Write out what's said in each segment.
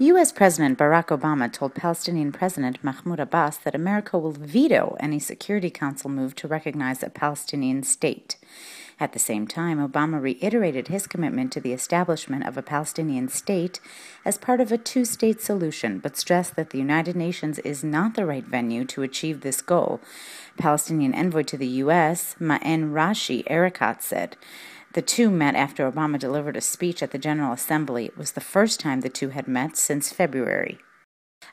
U.S. President Barack Obama told Palestinian President Mahmoud Abbas that America will veto any Security Council move to recognize a Palestinian state. At the same time, Obama reiterated his commitment to the establishment of a Palestinian state as part of a two-state solution, but stressed that the United Nations is not the right venue to achieve this goal. Palestinian envoy to the U.S., Ma'en Rashi Erekat, said. The two met after Obama delivered a speech at the General Assembly. It was the first time the two had met since February.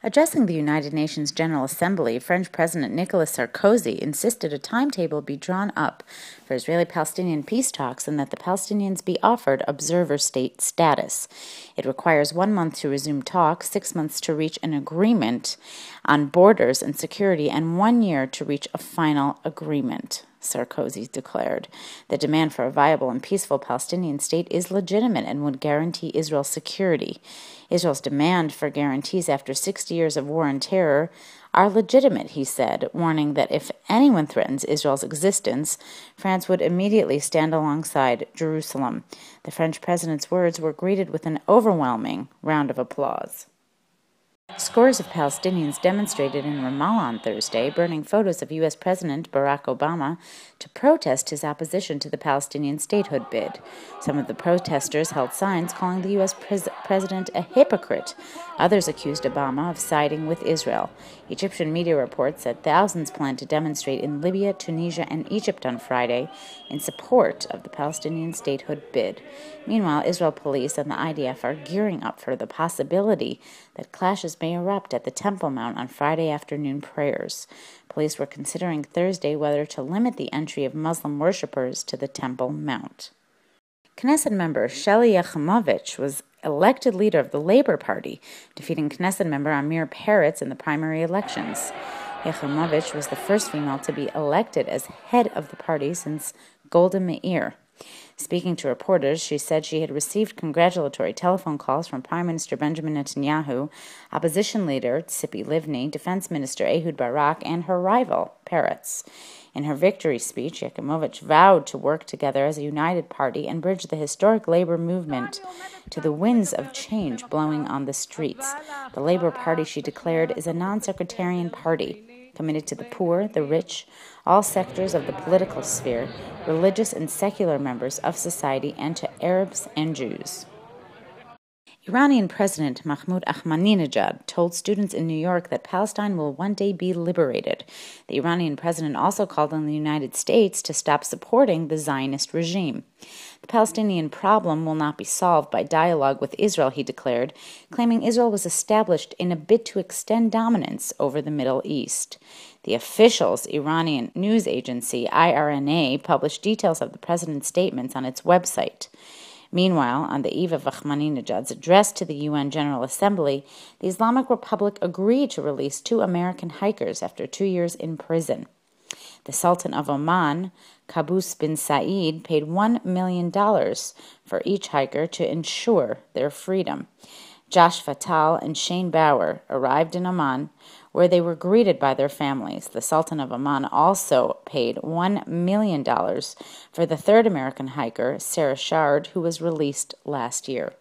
Addressing the United Nations General Assembly, French President Nicolas Sarkozy insisted a timetable be drawn up for Israeli-Palestinian peace talks and that the Palestinians be offered observer state status. It requires 1 month to resume talks, 6 months to reach an agreement on borders and security, and 1 year to reach a final agreement, Sarkozy declared. The demand for a viable and peaceful Palestinian state is legitimate and would guarantee Israel's security. Israel's demand for guarantees after 60 years of war and terror are legitimate, he said, warning that if anyone threatens Israel's existence, France would immediately stand alongside Jerusalem. The French president's words were greeted with an overwhelming round of applause. Scores of Palestinians demonstrated in Ramallah on Thursday, burning photos of U.S. President Barack Obama to protest his opposition to the Palestinian statehood bid. Some of the protesters held signs calling the U.S. president a hypocrite. Others accused Obama of siding with Israel. Egyptian media reports said thousands planned to demonstrate in Libya, Tunisia, and Egypt on Friday in support of the Palestinian statehood bid. Meanwhile, Israel police and the IDF are gearing up for the possibility that clashes may erupt at the Temple Mount on Friday afternoon prayers. Police were considering Thursday whether to limit the entry of Muslim worshippers to the Temple Mount. Knesset member Shelley Yachimovich was elected leader of the Labor Party, defeating Knesset member Amir Peretz in the primary elections. Yachimovich was the first female to be elected as head of the party since Golda Meir. Speaking to reporters, she said she had received congratulatory telephone calls from Prime Minister Benjamin Netanyahu, opposition leader Tzipi Livni, Defense Minister Ehud Barak, and her rival, Peretz. In her victory speech, Yachimovich vowed to work together as a united party and bridge the historic labor movement to the winds of change blowing on the streets. The Labor Party, she declared, is a non-sectarian party, committed to the poor, the rich, all sectors of the political sphere, religious and secular members of society, and to Arabs and Jews. Iranian President Mahmoud Ahmadinejad told students in New York that Palestine will one day be liberated. The Iranian president also called on the United States to stop supporting the Zionist regime. The Palestinian problem will not be solved by dialogue with Israel, he declared, claiming Israel was established in a bid to extend dominance over the Middle East. The official's Iranian news agency, IRNA, published details of the president's statements on its website. Meanwhile, on the eve of Ahmadinejad's address to the UN General Assembly, the Islamic Republic agreed to release 2 American hikers after 2 years in prison. The Sultan of Oman, Qaboos bin Said, paid $1 million for each hiker to ensure their freedom. Josh Fatal and Shane Bauer arrived in Oman, where they were greeted by their families. The Sultan of Oman also paid $1 million for the 3rd American hiker, Sarah Shard, who was released last year.